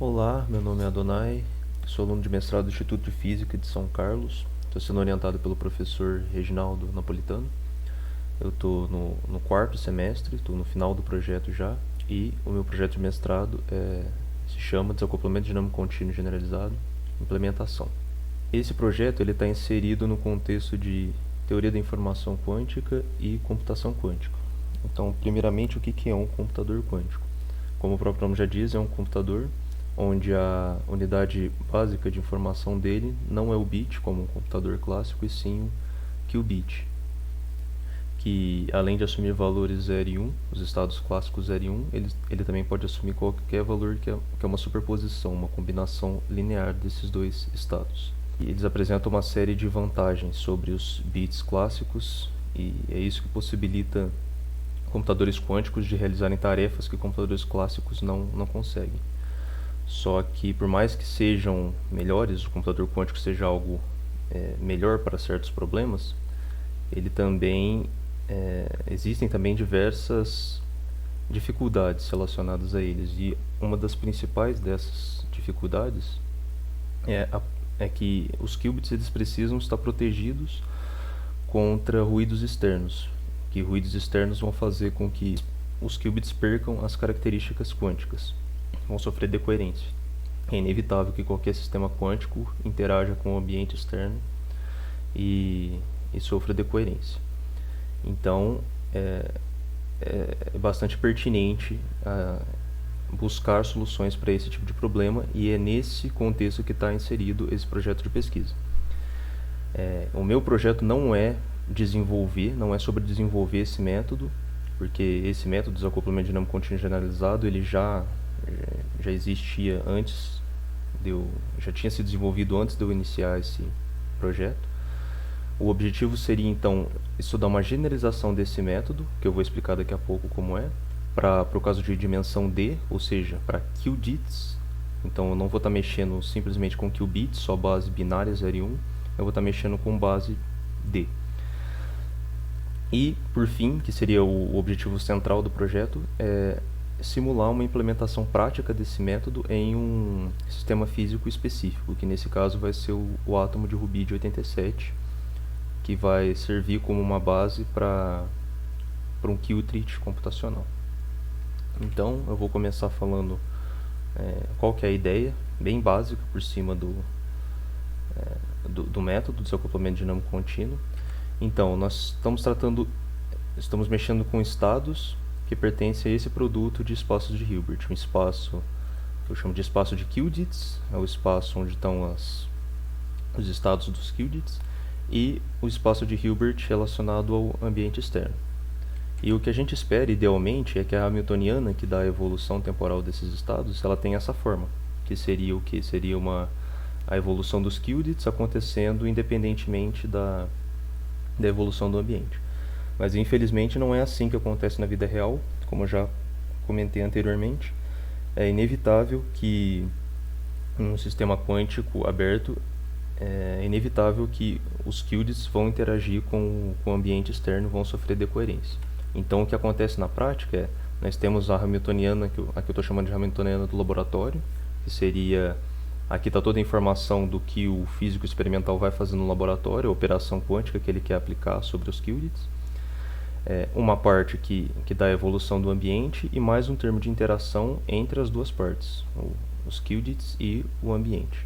Olá, meu nome é Adonai, sou aluno de mestrado do Instituto de Física de São Carlos. Estou sendo orientado pelo professor Reginaldo Napolitano. Eu estou no quarto semestre, estou no final do projeto já, e o meu projeto de mestrado se chama Desacoplamento Dinâmico Contínuo Generalizado, Implementação. Esse projeto está inserido no contexto de teoria da informação quântica e computação quântica. Então, primeiramente, o que é um computador quântico? Como o próprio nome já diz, é um computador onde a unidade básica de informação dele não é o bit, como um computador clássico, e sim o qubit, que além de assumir valores 0 e 1, os estados clássicos 0 e 1, ele também pode assumir qualquer valor que é uma superposição, uma combinação linear desses dois estados. E eles apresentam uma série de vantagens sobre os bits clássicos, e é isso que possibilita computadores quânticos de realizarem tarefas que computadores clássicos não conseguem. Só que por mais que sejam melhores, o computador quântico seja algo melhor para certos problemas, ele também existem também diversas dificuldades relacionadas a eles, e uma das principais dessas dificuldades é que os qubits eles precisam estar protegidos contra ruídos externos, que ruídos externos vão fazer com que os qubits percam as características quânticas, vão sofrer decoerência. É inevitável que qualquer sistema quântico interaja com o ambiente externo e sofra decoerência. Então, é bastante pertinente buscar soluções para esse tipo de problema, e é nesse contexto que está inserido esse projeto de pesquisa. O meu projeto não é sobre desenvolver esse método, porque esse método de desacoplamento dinâmico contínuo generalizado ele já existia antes, já tinha sido desenvolvido antes de eu iniciar esse projeto. O objetivo seria então estudar uma generalização desse método, que eu vou explicar daqui a pouco como é, para o caso de dimensão D, ou seja, para qubits. Então eu não vou estar mexendo simplesmente com qubits, só base binária 0 e 1, eu vou estar mexendo com base D. E, por fim, que seria o objetivo central do projeto, é simular uma implementação prática desse método em um sistema físico específico, que nesse caso vai ser o átomo de rubídio 87, que vai servir como uma base para um Qtrit computacional. Então, eu vou começar falando qual que é a ideia, bem básica, por cima do método de desacoplamento dinâmico contínuo. Então, nós estamos mexendo com estados que pertencem a esse produto de espaços de Hilbert. Um espaço que eu chamo de espaço de qubits, é o espaço onde estão os estados dos qubits, e o espaço de Hilbert relacionado ao ambiente externo. E o que a gente espera, idealmente, é que a hamiltoniana, que dá a evolução temporal desses estados, ela tenha essa forma, que seria o que? Seria a evolução dos qubits acontecendo independentemente da evolução do ambiente. Mas infelizmente não é assim que acontece na vida real, como eu já comentei anteriormente. É inevitável que em um sistema quântico aberto, é inevitável que os qubits vão interagir com o ambiente externo, vão sofrer decoerência. Então o que acontece na prática é, nós temos a hamiltoniana, aqui eu estou chamando de hamiltoniana do laboratório, que seria, aqui está toda a informação do que o físico experimental vai fazer no laboratório, a operação quântica que ele quer aplicar sobre os qubits. Uma parte que dá a evolução do ambiente e mais um termo de interação entre as duas partes, os qubits e o ambiente.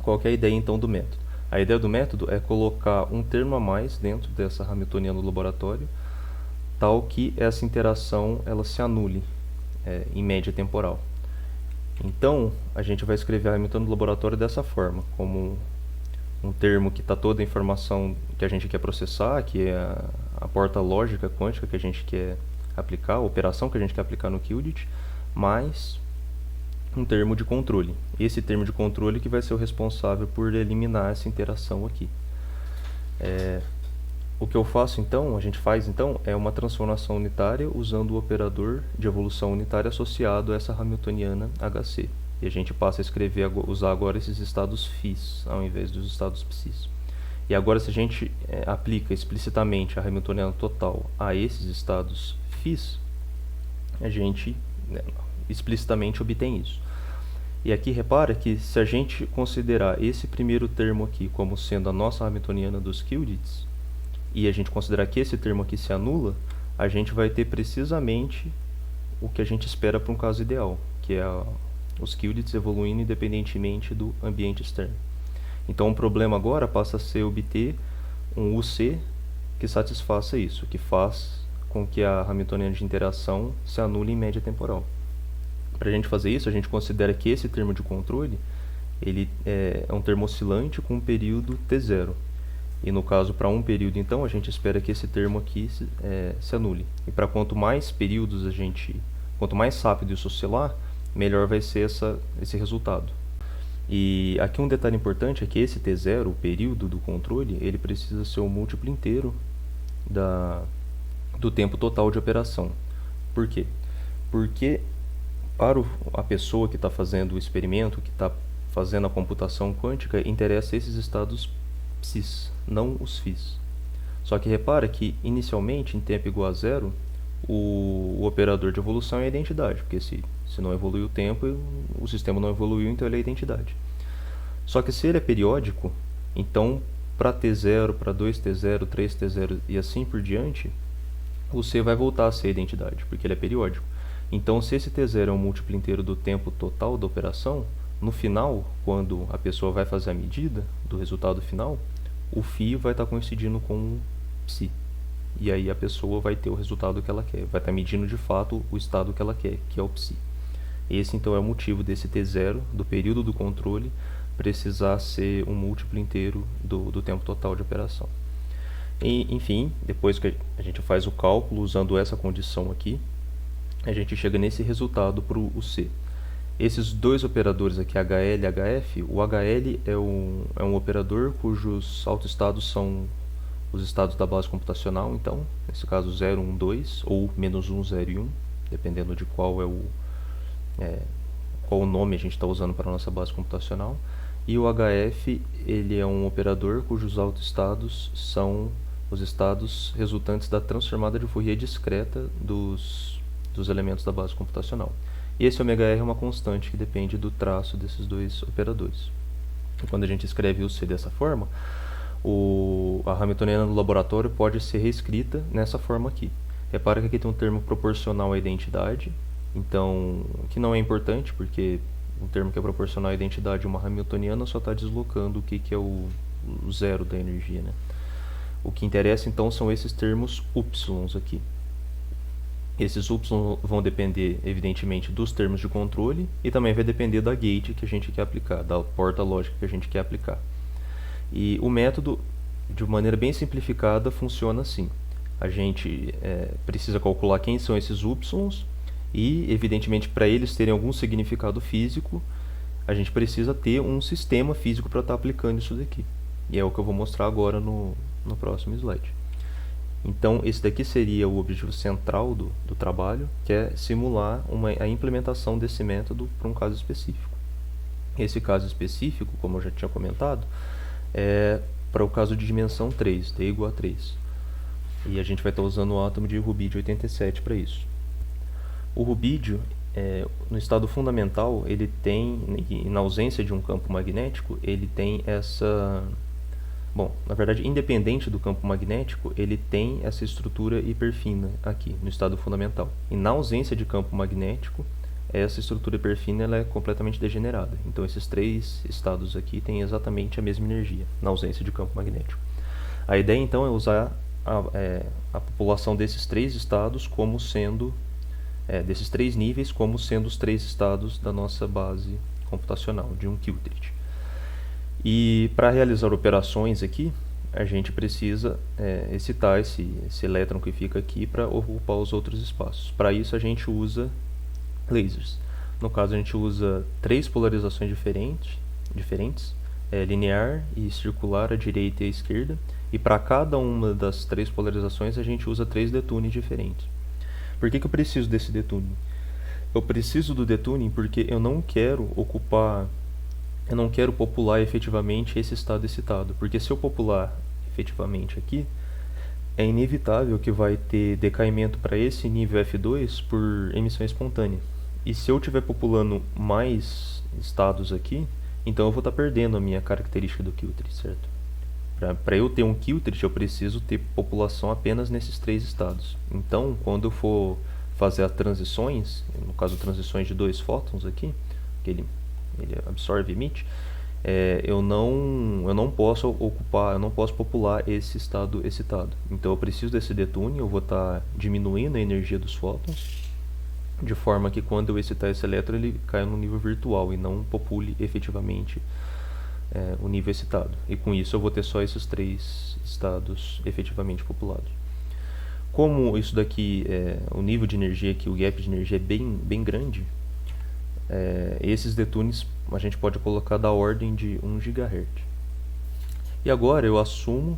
Qual que é a ideia então do método? A ideia do método é colocar um termo a mais dentro dessa hamiltoniana no laboratório, tal que essa interação ela se anule em média temporal. Então, a gente vai escrever a hamiltoniana do laboratório dessa forma, como um termo que está toda a informação que a gente quer processar, que é a porta lógica quântica que a gente quer aplicar, a operação que a gente quer aplicar no qubit, mais um termo de controle. Esse termo de controle que vai ser o responsável por eliminar essa interação aqui. O que a gente faz então, é uma transformação unitária usando o operador de evolução unitária associado a essa hamiltoniana HC. E a gente passa a usar agora esses estados φ ao invés dos estados psis. E agora, se a gente aplica explicitamente a hamiltoniana total a esses estados φ, a gente explicitamente obtém isso. E aqui repara que se a gente considerar esse primeiro termo aqui como sendo a nossa Hamiltoniana dos qubits, e a gente considerar que esse termo aqui se anula, a gente vai ter precisamente o que a gente espera para um caso ideal, que é os qubits evoluindo independentemente do ambiente externo. Então o problema agora passa a ser obter um UC que satisfaça isso, que faz com que a Hamiltoniana de interação se anule em média temporal. Para a gente fazer isso, a gente considera que esse termo de controle ele é um termo oscilante com um período t0. E no caso, para um período, então, a gente espera que esse termo aqui se anule. E para quanto mais períodos quanto mais rápido isso oscilar, melhor vai ser esse resultado. E aqui um detalhe importante é que esse t0, o período do controle, ele precisa ser o múltiplo inteiro do tempo total de operação. Por quê? Porque para a pessoa que está fazendo o experimento, que está fazendo a computação quântica, interessa esses estados psis, não os φs. Só que repara que, inicialmente, em tempo igual a zero, o operador de evolução é a identidade, porque se não evoluiu o tempo, o sistema não evoluiu, então ele é a identidade. Só que se ele é periódico, então para t0, para 2t0, 3t0 e assim por diante, o C vai voltar a ser a identidade, porque ele é periódico. Então, se esse t0 é um múltiplo inteiro do tempo total da operação, no final, quando a pessoa vai fazer a medida do resultado final, o φ vai estar coincidindo com o psi. E aí a pessoa vai ter o resultado que ela quer, vai estar medindo de fato o estado que ela quer, que é o psi. Esse então é o motivo desse t0, do período do controle, precisar ser um múltiplo inteiro do tempo total de operação. E, enfim, depois que a gente faz o cálculo usando essa condição aqui, a gente chega nesse resultado para o C. Esses dois operadores aqui, HL e HF, o HL é um operador cujos autoestados são os estados da base computacional, então, nesse caso 0, 1, 2, ou menos 1, 0 e 1, dependendo de qual qual nome a gente está usando para a nossa base computacional. E o HF, ele é um operador cujos autoestados são os estados resultantes da transformada de Fourier discreta dos elementos da base computacional. E esse ômega r é uma constante que depende do traço desses dois operadores. E quando a gente escreve o C dessa forma, a Hamiltoniana do laboratório pode ser reescrita nessa forma aqui. Repara que aqui tem um termo proporcional à identidade, então, que não é importante, porque um termo que é proporcional à identidade de uma Hamiltoniana só está deslocando o que é o zero da energia, né? O que interessa então são esses termos y aqui. Esses y vão depender, evidentemente, dos termos de controle e também vai depender da gate que a gente quer aplicar, da porta lógica que a gente quer aplicar. E o método, de maneira bem simplificada, funciona assim. A gente precisa calcular quem são esses y e, evidentemente, para eles terem algum significado físico, a gente precisa ter um sistema físico para estar aplicando isso daqui. E é o que eu vou mostrar agora no próximo slide. Então, esse daqui seria o objetivo central do trabalho, que é simular a implementação desse método para um caso específico. Esse caso específico, como eu já tinha comentado, é para o caso de dimensão 3, t igual a 3. E a gente vai estar usando o átomo de rubídio 87 para isso. O rubídio, no estado fundamental, ele tem, na ausência de um campo magnético, ele tem essa... Bom, na verdade, independente do campo magnético, ele tem essa estrutura hiperfina aqui, no estado fundamental. E na ausência de campo magnético, essa estrutura hiperfina ela é completamente degenerada. Então, esses três estados aqui têm exatamente a mesma energia, na ausência de campo magnético. A ideia, então, é usar a população desses três estados como sendo... desses três níveis como sendo os três estados da nossa base computacional, de um qubit. E para realizar operações aqui, a gente precisa excitar esse elétron que fica aqui para ocupar os outros espaços. Para isso a gente usa lasers. No caso a gente usa três polarizações diferentes, linear e circular à direita e à esquerda. E para cada uma das três polarizações a gente usa três detunes diferentes. Por que eu preciso desse detuning? Eu preciso do detuning porque eu não quero popular efetivamente esse estado excitado, porque se eu popular efetivamente aqui, é inevitável que vai ter decaimento para esse nível F2 por emissão espontânea. E se eu estiver populando mais estados aqui, então eu vou estar perdendo a minha característica do Qt, certo? Para eu ter um Qt, eu preciso ter população apenas nesses 3 estados. Então, quando eu for fazer as transições, no caso transições de 2 fótons aqui, que ele absorve e emite, eu não posso ocupar, eu não posso popular esse estado excitado. Então eu preciso desse detune, eu vou estar diminuindo a energia dos fótons, de forma que quando eu excitar esse elétron ele caia no nível virtual e não popule efetivamente o nível excitado. E com isso eu vou ter só esses 3 estados efetivamente populados. Como isso daqui, o nível de energia aqui, o gap de energia é bem grande, esses detunes a gente pode colocar da ordem de 1 GHz. E agora eu assumo,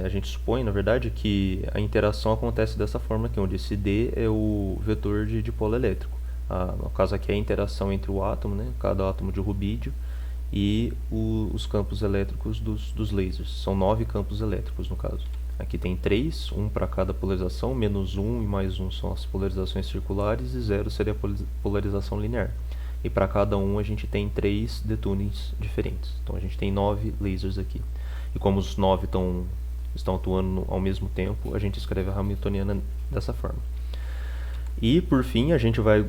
a gente supõe, na verdade, que a interação acontece dessa forma aqui, onde esse D é o vetor de dipolo elétrico. No caso aqui é a interação entre o átomo, né, cada átomo de rubídio, e os campos elétricos dos lasers. São 9 campos elétricos no caso. Aqui tem 3, 1 para cada polarização, menos 1 e mais 1 são as polarizações circulares e 0 seria a polarização linear. E para cada um a gente tem 3 detunings diferentes. Então a gente tem 9 lasers aqui. E como os 9 estão atuando ao mesmo tempo, a gente escreve a Hamiltoniana dessa forma. E por fim a gente vai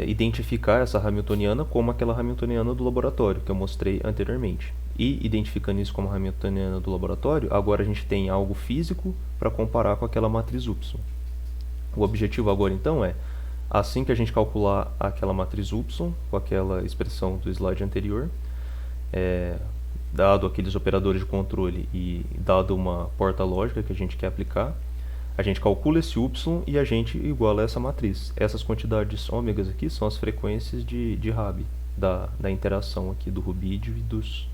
identificar essa Hamiltoniana como aquela Hamiltoniana do laboratório que eu mostrei anteriormente. E identificando isso como Hamiltoniana do laboratório, agora a gente tem algo físico para comparar com aquela matriz Y. O objetivo agora então é, assim que a gente calcular aquela matriz Y, com aquela expressão do slide anterior, dado aqueles operadores de controle e dado uma porta lógica que a gente quer aplicar, a gente calcula esse Y e a gente iguala essa matriz. Essas quantidades ômegas aqui são as frequências de Rabi, da interação aqui do rubídio e dos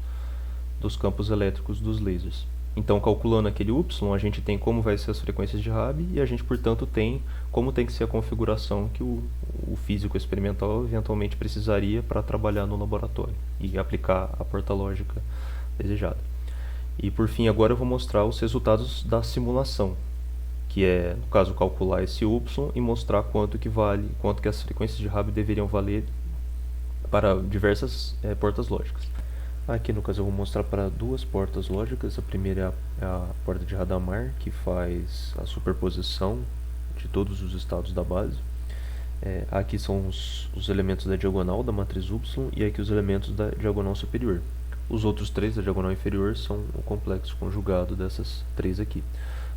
campos elétricos dos lasers. Então, calculando aquele Y, a gente tem como vai ser as frequências de Rabi e a gente, portanto, tem como tem que ser a configuração que o físico experimental eventualmente precisaria para trabalhar no laboratório e aplicar a porta lógica desejada. E, por fim, agora eu vou mostrar os resultados da simulação, que é, no caso, calcular esse Y e mostrar quanto que as frequências de Rabi deveriam valer para diversas portas lógicas. Aqui no caso eu vou mostrar para 2 portas lógicas. A primeira é a porta de Hadamard, que faz a superposição de todos os estados da base. Aqui são os elementos da diagonal da matriz Y e aqui os elementos da diagonal superior. Os outros 3 da diagonal inferior são o complexo conjugado dessas 3 aqui.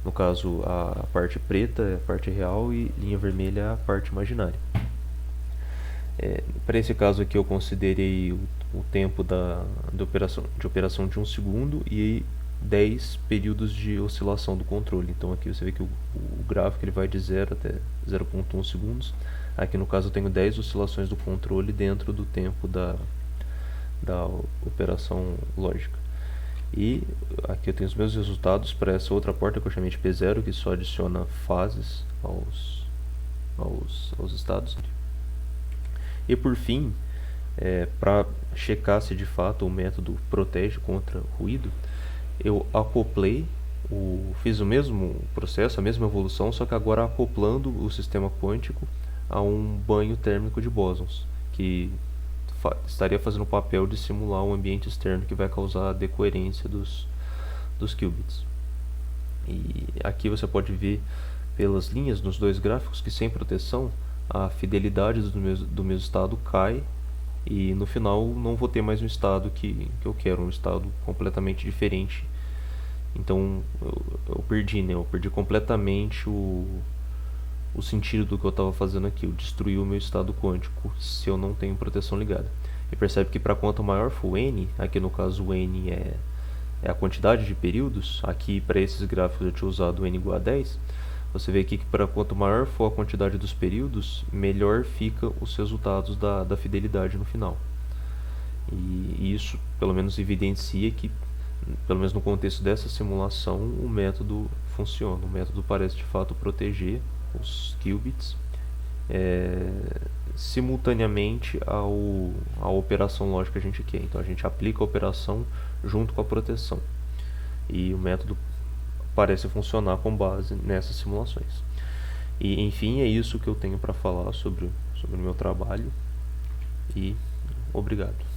No caso, a parte preta é a parte real e linha vermelha é a parte imaginária. Para esse caso aqui eu considerei o tempo de operação de 1 segundo e 10 períodos de oscilação do controle. Então aqui você vê que o gráfico ele vai de 0 até 0,1 segundos. Aqui no caso eu tenho 10 oscilações do controle dentro do tempo da operação lógica. E aqui eu tenho os meus resultados para essa outra porta que eu chamei de P0, que só adiciona fases aos estados. E por fim, para checar se de fato o método protege contra ruído, eu acoplei, fiz o mesmo processo, a mesma evolução, só que agora acoplando o sistema quântico a um banho térmico de bósons, que estaria fazendo o papel de simular um ambiente externo que vai causar a decoerência dos qubits. E aqui você pode ver pelas linhas nos 2 gráficos que sem proteção a fidelidade do meu estado cai e no final não vou ter mais um estado que eu quero, um estado completamente diferente. Então eu perdi completamente o sentido do que eu estava fazendo aqui. Eu destruí o meu estado quântico se eu não tenho proteção ligada. E percebe que para quanto maior for o n, aqui no caso o n é a quantidade de períodos, aqui para esses gráficos eu tinha usado o n igual a 10, você vê aqui que para quanto maior for a quantidade dos períodos, melhor fica os resultados da fidelidade no final. E isso pelo menos evidencia que, pelo menos no contexto dessa simulação, o método funciona. O método parece de fato proteger os qubits simultaneamente à operação lógica que a gente quer. Então a gente aplica a operação junto com a proteção. E o método parece funcionar com base nessas simulações. E enfim, é isso que eu tenho para falar sobre sobre o meu trabalho e obrigado.